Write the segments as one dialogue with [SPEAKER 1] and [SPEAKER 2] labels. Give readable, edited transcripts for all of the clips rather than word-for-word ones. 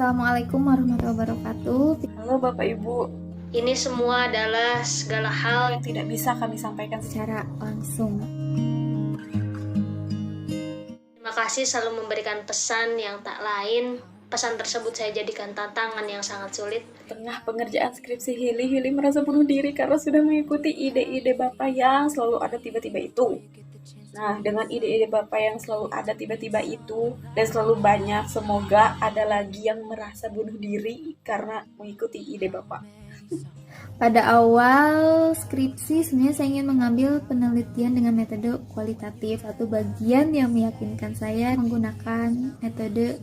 [SPEAKER 1] Assalamualaikum warahmatullahi wabarakatuh.
[SPEAKER 2] Halo Bapak Ibu,
[SPEAKER 3] ini semua adalah segala hal
[SPEAKER 2] yang tidak bisa kami sampaikan
[SPEAKER 1] Secara langsung.
[SPEAKER 3] Terima kasih selalu memberikan pesan yang tak lain. Pesan tersebut saya jadikan tantangan yang sangat sulit.
[SPEAKER 2] tengah pengerjaan skripsi Hili merasa bunuh diri karena sudah mengikuti ide-ide Bapak yang selalu ada tiba-tiba itu. Nah, dengan ide-ide Bapak yang selalu ada tiba-tiba itu dan selalu banyak, semoga ada lagi yang merasa bunuh diri karena mengikuti ide Bapak.
[SPEAKER 1] Pada awal skripsi sebenarnya saya ingin mengambil penelitian dengan metode kualitatif. Satu bagian yang meyakinkan saya menggunakan metode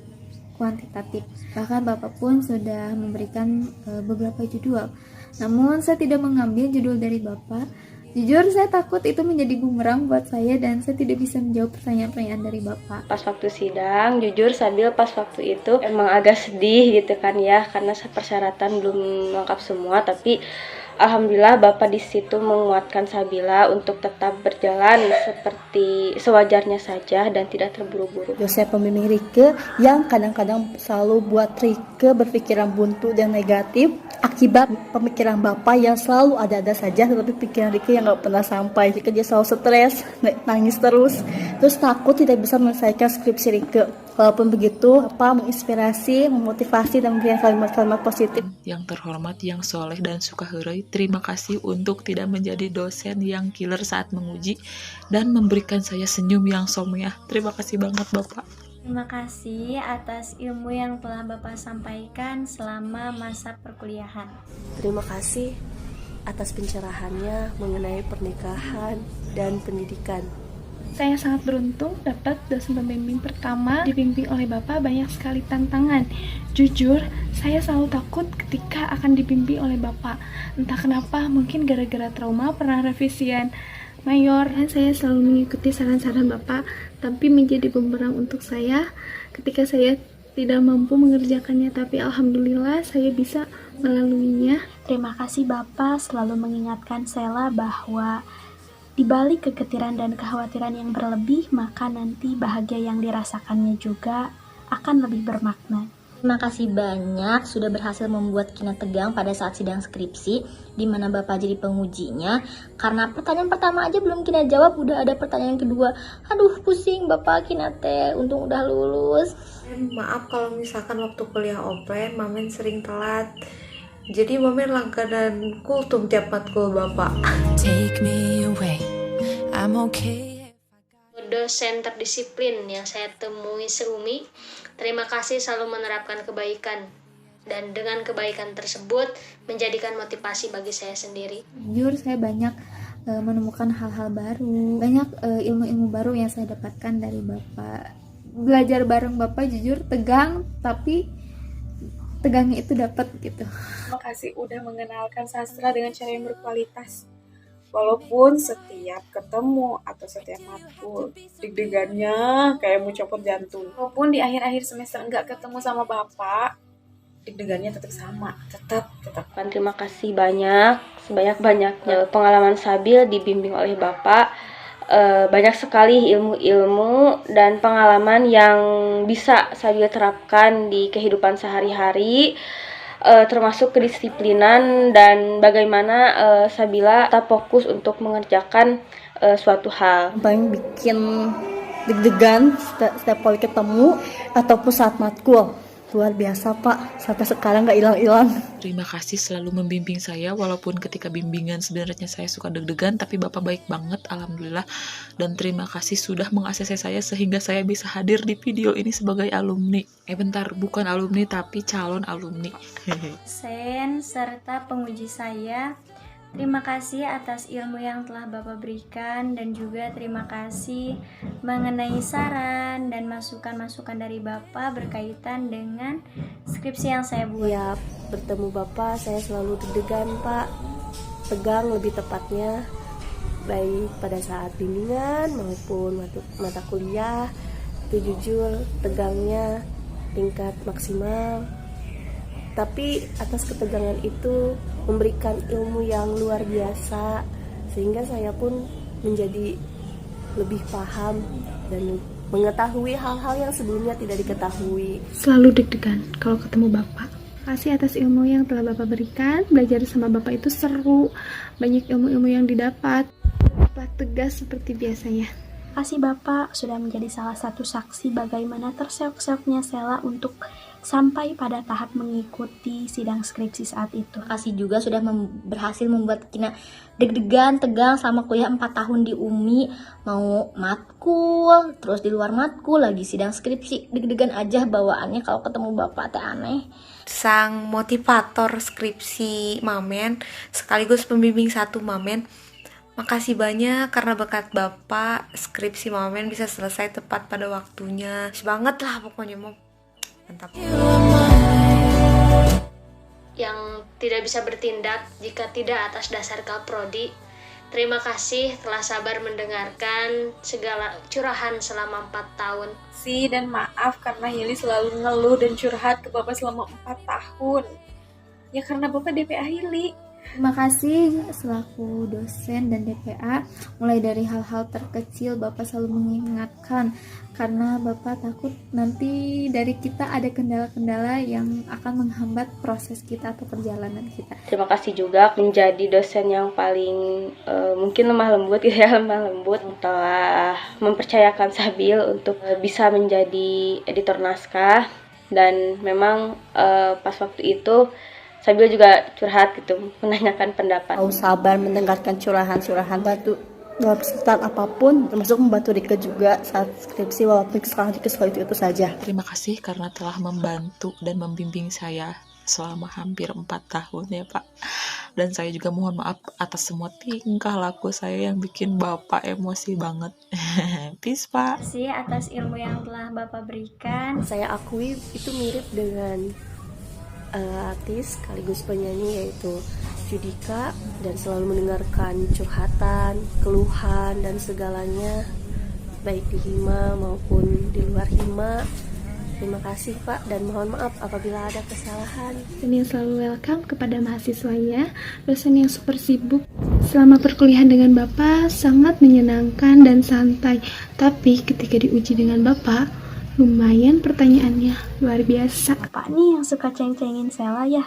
[SPEAKER 1] kuantitatif. Bahkan Bapak pun sudah memberikan beberapa judul. Namun saya tidak mengambil judul dari Bapak. Jujur saya takut itu menjadi bumerang buat saya dan saya tidak bisa menjawab pertanyaan-pertanyaan dari Bapak.
[SPEAKER 4] Pas waktu sidang, jujur Sabil pas waktu itu emang agak sedih gitu kan ya, karena persyaratan belum lengkap semua, tapi alhamdulillah Bapak di situ menguatkan Sabila untuk tetap berjalan seperti sewajarnya saja dan tidak terburu-buru.
[SPEAKER 5] Saya pembimbing Rike yang kadang-kadang selalu buat Rike berpikiran buntu dan negatif akibat pemikiran Bapak yang selalu ada-ada saja, tetapi pikiran Rike yang nggak pernah sampai. Jika dia selalu stres, nangis terus takut tidak bisa menyelesaikan skripsi Rike. Walaupun begitu, menginspirasi, memotivasi, dan memberikan kalimat-kalimat positif.
[SPEAKER 6] Yang terhormat, yang soleh dan suka heureuy, terima kasih untuk tidak menjadi dosen yang killer saat menguji dan memberikan saya senyum yang someah. Terima kasih banget Bapak.
[SPEAKER 7] Terima kasih atas ilmu yang telah Bapak sampaikan selama masa perkuliahan.
[SPEAKER 8] Terima kasih atas pencerahannya mengenai pernikahan dan pendidikan.
[SPEAKER 9] Saya sangat beruntung dapat dosen pembimbing pertama dibimbing oleh Bapak. Banyak sekali tantangan. Jujur, saya selalu takut ketika akan dibimbing oleh Bapak. Entah kenapa, mungkin gara-gara trauma pernah revisian mayor. Saya selalu mengikuti saran-saran Bapak, tapi menjadi bumerang untuk saya ketika saya tidak mampu mengerjakannya, tapi alhamdulillah saya bisa melaluinya.
[SPEAKER 7] Terima kasih Bapak selalu mengingatkan Sela bahwa di balik kegetiran dan kekhawatiran yang berlebih, maka nanti bahagia yang dirasakannya juga akan lebih bermakna.
[SPEAKER 10] Terima kasih banyak sudah berhasil membuat Kina tegang pada saat sidang skripsi, di mana Bapak jadi pengujinya. Karena pertanyaan pertama aja belum Kina jawab, udah ada pertanyaan kedua. Aduh, pusing Bapak Kina teh, untung udah lulus.
[SPEAKER 11] Maaf kalau misalkan waktu kuliah open, Mamen sering telat. Jadi Mamen langganan kultum tiap matkul Bapak.
[SPEAKER 12] Take me away, I'm okay.
[SPEAKER 3] Dosen terdisiplin yang saya temui Serumi, terima kasih selalu menerapkan kebaikan. Dan dengan kebaikan tersebut menjadikan motivasi bagi saya sendiri.
[SPEAKER 1] Jujur saya banyak menemukan hal-hal baru, banyak ilmu-ilmu baru yang saya dapatkan dari Bapak. Belajar bareng Bapak jujur tegang, tapi tegangnya itu dapat gitu.
[SPEAKER 2] Terima kasih udah mengenalkan sastra dengan cara yang berkualitas. Walaupun setiap ketemu atau setiap matkul deg-degannya kayak mau copot jantung. Walaupun di akhir-akhir semester enggak ketemu sama Bapak, deg-degannya tetap sama, tetap.
[SPEAKER 4] Terima kasih banyak, sebanyak-banyaknya pengalaman Sabil dibimbing oleh Bapak. Banyak sekali ilmu-ilmu dan pengalaman yang bisa Sabil terapkan di kehidupan sehari-hari, termasuk kedisiplinan dan bagaimana Sabila tetap fokus untuk mengerjakan suatu hal.
[SPEAKER 5] Paling bikin deg-degan setiap kali ketemu ataupun saat matkul. Luar biasa Pak, sampai sekarang gak hilang-hilang.
[SPEAKER 6] Terima kasih selalu membimbing saya, walaupun ketika bimbingan sebenarnya saya suka deg-degan, tapi Bapak baik banget, alhamdulillah. Dan terima kasih sudah meng-ACC saya sehingga saya bisa hadir di video ini sebagai alumni. Bukan alumni tapi calon alumni.
[SPEAKER 7] Sen serta penguji saya, terima kasih atas ilmu yang telah Bapak berikan dan juga terima kasih mengenai saran dan masukan-masukan dari Bapak berkaitan dengan skripsi yang saya buat.
[SPEAKER 8] Ya, bertemu Bapak saya selalu deg-degan Pak, tegang lebih tepatnya, baik pada saat bimbingan maupun mata kuliah. Itu jujur tegangnya tingkat maksimal. Tapi atas ketegangan itu memberikan ilmu yang luar biasa, sehingga saya pun menjadi lebih paham dan mengetahui hal-hal yang sebelumnya tidak diketahui.
[SPEAKER 9] Selalu deg-degan kalau ketemu Bapak. Kasih atas ilmu yang telah Bapak berikan. Belajar sama Bapak itu seru. Banyak ilmu-ilmu yang didapat. Tetaplah tegas seperti biasanya.
[SPEAKER 13] Kasih Bapak sudah menjadi salah satu saksi bagaimana terseok-seoknya Sela untuk sampai pada tahap mengikuti sidang skripsi saat itu.
[SPEAKER 10] Kasih juga sudah berhasil membuat Kina deg-degan, tegang selama kuliah 4 tahun di UMI. Mau matkul, terus di luar matkul, lagi sidang skripsi. Deg-degan aja bawaannya kalau ketemu Bapak teh aneh.
[SPEAKER 11] Sang motivator skripsi Mamen, sekaligus pembimbing 1 Mamen. Makasih banyak karena berkat Bapak skripsi Mamen bisa selesai tepat pada waktunya. Banget lah pokoknya Mom. Mantap.
[SPEAKER 3] Yang tidak bisa bertindak jika tidak atas dasar kaprodi. Terima kasih telah sabar mendengarkan segala curahan selama 4 tahun.
[SPEAKER 2] Dan maaf karena Hili selalu ngeluh dan curhat ke Bapak selama 4 tahun. Ya karena Bapak DPA Hili.
[SPEAKER 1] Terima kasih selaku dosen dan DPA, mulai dari hal-hal terkecil Bapak selalu mengingatkan karena Bapak takut nanti dari kita ada kendala-kendala yang akan menghambat proses kita atau perjalanan kita.
[SPEAKER 4] Terima kasih juga menjadi dosen yang paling mungkin lemah lembut lemah lembut telah mempercayakan Sabil untuk bisa menjadi editor naskah, dan memang pas waktu itu Sabil juga curhat gitu, menanyakan pendapat.
[SPEAKER 5] Mau sabar mendengarkan curahan-curahan batu dalam kesempatan apapun, termasuk membantu Rika juga saat skripsi, walaupun sekarang Rika seperti itu saja.
[SPEAKER 6] Terima kasih karena telah membantu dan membimbing saya selama hampir 4 tahun ya Pak. Dan saya juga mohon maaf atas semua tingkah laku saya yang bikin Bapak emosi banget. Peace Pak.
[SPEAKER 7] Terima kasih atas ilmu yang telah Bapak berikan.
[SPEAKER 8] Saya akui itu mirip dengan artis sekaligus penyanyi yaitu Judika, dan selalu mendengarkan curhatan, keluhan dan segalanya baik di Hima maupun di luar Hima. Terima kasih Pak, dan mohon maaf apabila ada kesalahan.
[SPEAKER 9] Dan yang selalu welcome kepada mahasiswanya, dosen yang super sibuk. Selama perkuliahan dengan Bapak sangat menyenangkan dan santai, tapi ketika diuji dengan Bapak lumayan pertanyaannya, luar biasa.
[SPEAKER 13] Bapak nih yang suka ceng-cengin Sela ya,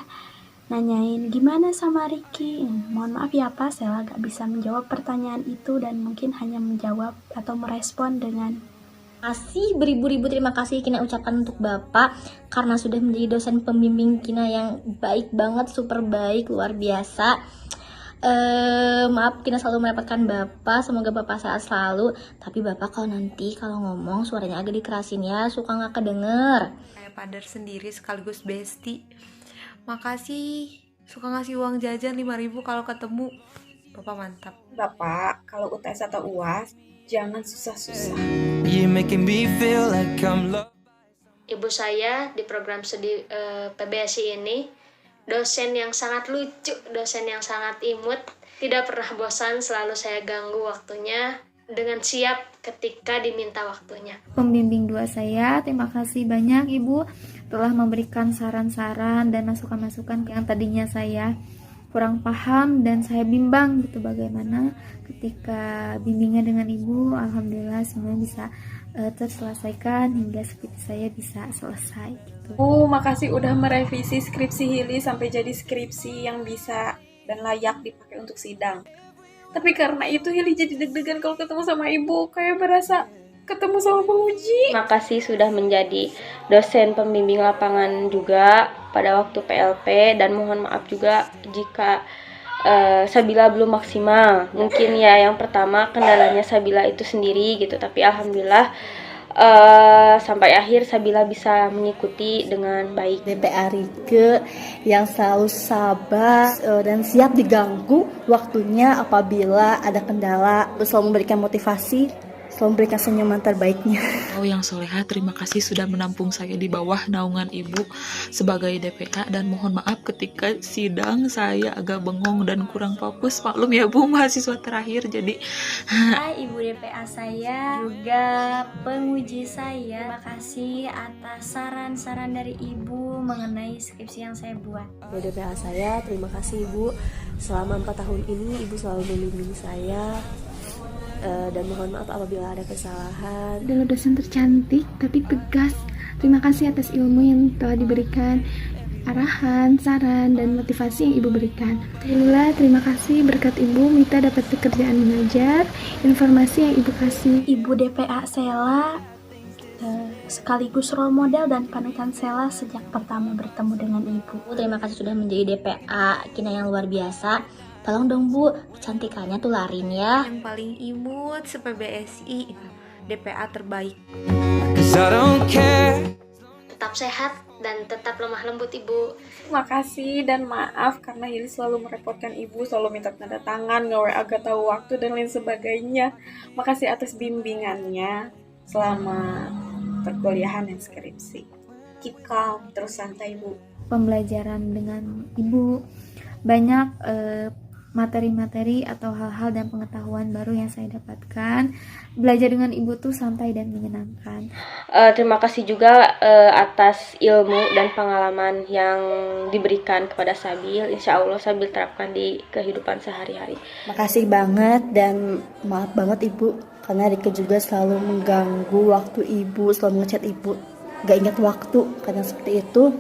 [SPEAKER 13] nanyain gimana sama Ricky. Mohon maaf ya Pak, Sela gak bisa menjawab pertanyaan itu dan mungkin hanya menjawab atau merespon dengan
[SPEAKER 10] beribu-ribu terima kasih Kina ucapkan untuk Bapak karena sudah menjadi dosen pembimbing Kina yang baik banget, super baik, luar biasa. Maaf Kina selalu merepotkan Bapak, semoga Bapak sehat selalu. Tapi Bapak kalau ngomong suaranya agak dikerasin ya, suka gak kedenger.
[SPEAKER 11] Kayak Padar sendiri sekaligus bestie. Makasih suka ngasih uang jajan 5.000 kalau ketemu. Bapak mantap.
[SPEAKER 2] Bapak kalau UTS atau UAS jangan susah-susah.
[SPEAKER 3] Ibu saya di program studi PBSI ini dosen yang sangat lucu, dosen yang sangat imut, tidak pernah bosan, selalu saya ganggu waktunya dengan siap ketika diminta waktunya.
[SPEAKER 1] Pembimbing 2 saya, terima kasih banyak Ibu telah memberikan saran-saran dan masukan-masukan yang tadinya saya kurang paham dan saya bimbang gitu bagaimana ketika bimbingan dengan Ibu. Alhamdulillah semuanya bisa terselesaikan hingga skripsi saya bisa selesai gitu.
[SPEAKER 2] Makasih udah merevisi skripsi Hili sampai jadi skripsi yang bisa dan layak dipakai untuk sidang. Tapi karena itu Hili jadi deg-degan kalau ketemu sama Ibu, kayak berasa ketemu sama penguji.
[SPEAKER 4] Makasih sudah menjadi dosen pembimbing lapangan juga pada waktu PLP, dan mohon maaf juga jika Sabila belum maksimal. Mungkin ya yang pertama kendalanya Sabila itu sendiri gitu, tapi alhamdulillah sampai akhir Sabila bisa mengikuti dengan baik.
[SPEAKER 5] DPA Rike yang selalu sabar dan siap diganggu waktunya apabila ada kendala, selalu memberikan motivasi, selalu memberikan senyuman terbaiknya.
[SPEAKER 6] Yang soleha, terima kasih sudah menampung saya di bawah naungan Ibu sebagai DPA, dan mohon maaf ketika sidang saya agak bengong dan kurang fokus. Maklum ya Bu, mahasiswa terakhir jadi.
[SPEAKER 7] Hai Ibu DPA saya, juga penguji saya, terima kasih atas saran-saran dari Ibu mengenai skripsi yang saya buat.
[SPEAKER 8] Bu DPA saya, terima kasih Ibu. Selama 4 tahun ini Ibu selalu membimbing saya dan mohon maaf apabila ada kesalahan.
[SPEAKER 9] Adalah dosen tercantik tapi tegas. Terima kasih atas ilmu yang telah diberikan, arahan, saran, dan motivasi yang Ibu berikan. Alhamdulillah, terima kasih berkat Ibu Mita dapat pekerjaan mengajar, informasi yang Ibu kasih.
[SPEAKER 13] Ibu DPA Sela sekaligus role model dan panutan Sela sejak pertama bertemu dengan Ibu.
[SPEAKER 10] Terima kasih sudah menjadi DPA Kina yang luar biasa. Tolong dong Bu, kecantikannya tularin ya.
[SPEAKER 11] Yang paling imut se-PBSI, DPA terbaik.
[SPEAKER 3] Tetap sehat dan tetap lemah lembut Ibu.
[SPEAKER 2] Makasih dan maaf karena Hili selalu merepotkan Ibu, selalu minta tanda tangan, nge-WA agak tahu waktu dan lain sebagainya. Makasih atas bimbingannya selama perkuliahan dan skripsi. Keep calm, terus santai Bu.
[SPEAKER 1] Pembelajaran dengan Ibu banyak materi-materi atau hal-hal dan pengetahuan baru yang saya dapatkan. Belajar dengan Ibu tuh santai dan menyenangkan.
[SPEAKER 4] Terima kasih juga atas ilmu dan pengalaman yang diberikan kepada Sabil. Insya Allah Sabil terapkan di kehidupan sehari-hari.
[SPEAKER 5] Makasih banget dan maaf banget Ibu, karena Rika juga selalu mengganggu waktu Ibu, selalu ngechat Ibu. Gak ingat waktu, karena seperti itu.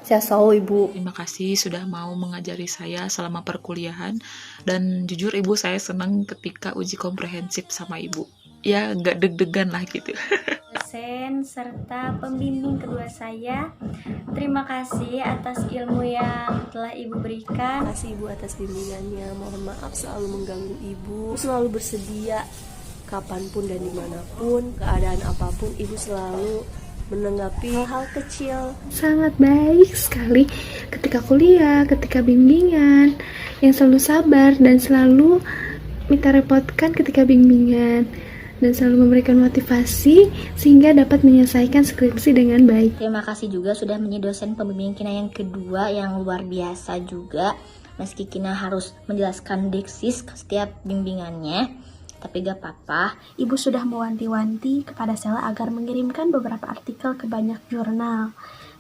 [SPEAKER 5] Saya selalu Ibu.
[SPEAKER 6] Terima kasih sudah mau mengajari saya selama perkuliahan, dan jujur Ibu saya senang ketika uji komprehensif sama Ibu. Ya gak deg-degan lah gitu.
[SPEAKER 7] Dosen serta pembimbing kedua saya, terima kasih atas ilmu yang telah Ibu berikan.
[SPEAKER 8] Terima kasih Ibu atas bimbingannya. Mohon maaf selalu mengganggu Ibu. Selalu bersedia kapanpun dan dimanapun, keadaan apapun, Ibu selalu menanggapi hal kecil.
[SPEAKER 9] Sangat baik sekali ketika kuliah, ketika bimbingan, yang selalu sabar dan selalu minta repotkan ketika bimbingan, dan selalu memberikan motivasi sehingga dapat menyelesaikan skripsi dengan baik.
[SPEAKER 10] Terima kasih juga sudah menjadi dosen pembimbing Kina yang kedua yang luar biasa juga. Meski Kina harus menjelaskan deksis ke setiap bimbingannya, tapi gak apa-apa.
[SPEAKER 13] Ibu sudah mewanti-wanti kepada Sela agar mengirimkan beberapa artikel ke banyak jurnal.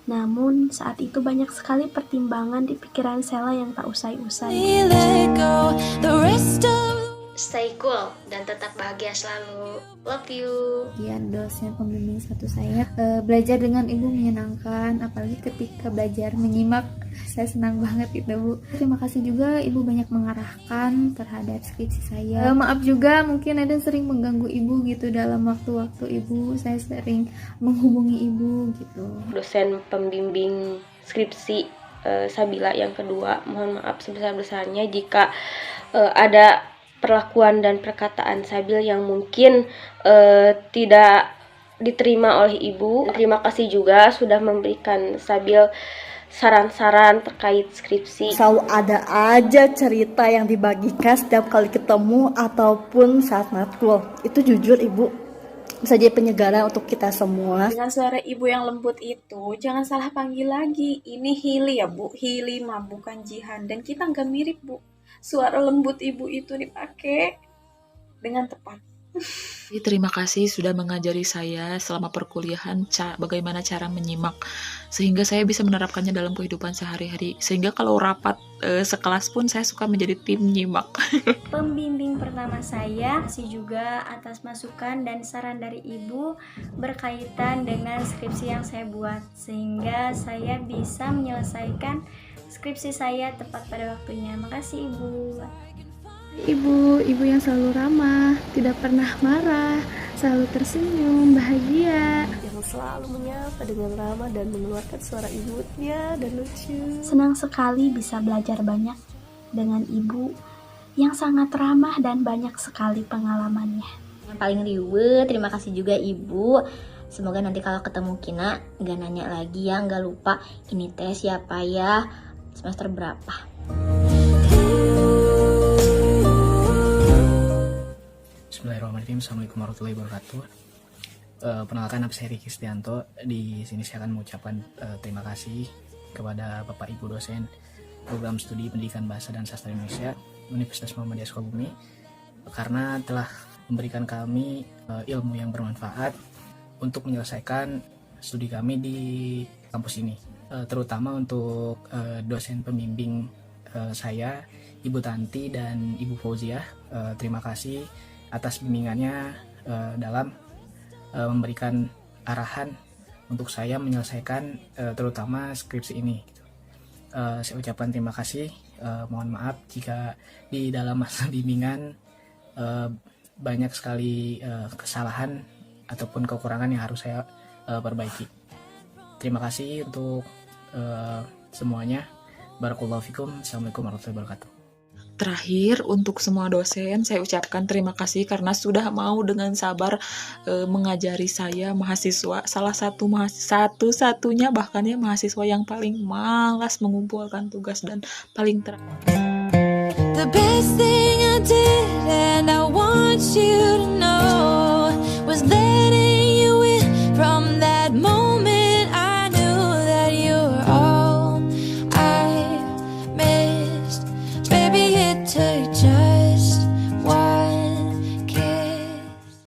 [SPEAKER 13] Namun saat itu banyak sekali pertimbangan di pikiran Sela yang tak usai-usai.
[SPEAKER 3] Stay cool dan tetap bahagia selalu. Love you.
[SPEAKER 1] Sekian dosen pembimbing satu saya. Belajar dengan Ibu menyenangkan, apalagi ketika belajar menyimak. Saya senang banget itu Bu. Terima kasih juga Ibu banyak mengarahkan terhadap skripsi saya. Maaf juga mungkin ada sering mengganggu Ibu gitu dalam waktu-waktu Ibu. Saya sering menghubungi Ibu gitu.
[SPEAKER 4] Dosen pembimbing skripsi Sabila yang kedua, mohon maaf sebesar-besarnya jika ada perlakuan dan perkataan Sabil yang mungkin tidak diterima oleh Ibu. Terima kasih juga sudah memberikan Sabil saran-saran terkait skripsi.
[SPEAKER 5] Selalu ada aja cerita yang dibagikan setiap kali ketemu ataupun saat matkul. Itu jujur Ibu bisa jadi penyegaran untuk kita semua.
[SPEAKER 2] Dengan suara Ibu yang lembut itu, jangan salah panggil lagi. Ini Hili ya Bu, Hili mah bukan Jihan. Dan kita nggak mirip Bu. Suara lembut Ibu itu dipakai dengan tepat.
[SPEAKER 6] Terima kasih sudah mengajari saya selama perkuliahan bagaimana cara menyimak, sehingga saya bisa menerapkannya dalam kehidupan sehari-hari. Sehingga kalau rapat sekelas pun saya suka menjadi tim nyimak.
[SPEAKER 7] Pembimbing pertama saya kasih juga atas masukan dan saran dari Ibu berkaitan dengan skripsi yang saya buat, sehingga saya bisa menyelesaikan skripsi saya tepat pada waktunya. Makasih Ibu.
[SPEAKER 9] Ibu yang selalu ramah, tidak pernah marah, selalu tersenyum, bahagia,
[SPEAKER 8] yang selalu menyapa dengan ramah dan mengeluarkan suara imutnya dan lucu.
[SPEAKER 13] Senang sekali bisa belajar banyak dengan Ibu yang sangat ramah dan banyak sekali pengalamannya.
[SPEAKER 10] Yang paling riweuh, terima kasih juga Ibu. Semoga nanti kalau ketemu Kina gak nanya lagi ya, gak lupa ini tes siapa ya, semester berapa.
[SPEAKER 14] Bismillahirrahmanirrahim. Assalamualaikum warahmatullahi wabarakatuh. Perkenalkan, nama saya Riki Setianto. Di sini saya akan mengucapkan terima kasih kepada Bapak Ibu dosen Program Studi Pendidikan Bahasa dan Sastra Indonesia Universitas Muhammadiyah Sukabumi karena telah memberikan kami ilmu yang bermanfaat untuk menyelesaikan studi kami di kampus ini. Terutama untuk dosen pembimbing saya, Ibu Tanti dan Ibu Fauziah. Terima kasih atas bimbingannya dalam memberikan arahan untuk saya menyelesaikan terutama skripsi ini. Saya ucapkan terima kasih. Mohon maaf jika di dalam masa bimbingan banyak sekali kesalahan ataupun kekurangan yang harus saya perbaiki. Terima kasih untuk semuanya. Barakallahu fikum. Assalamualaikum warahmatullahi wabarakatuh.
[SPEAKER 6] Terakhir, untuk semua dosen, saya ucapkan terima kasih karena sudah mau dengan sabar mengajari saya, mahasiswa, satu-satunya bahkan ya mahasiswa yang paling malas mengumpulkan tugas dan paling
[SPEAKER 12] The best thing I did, and I want you to know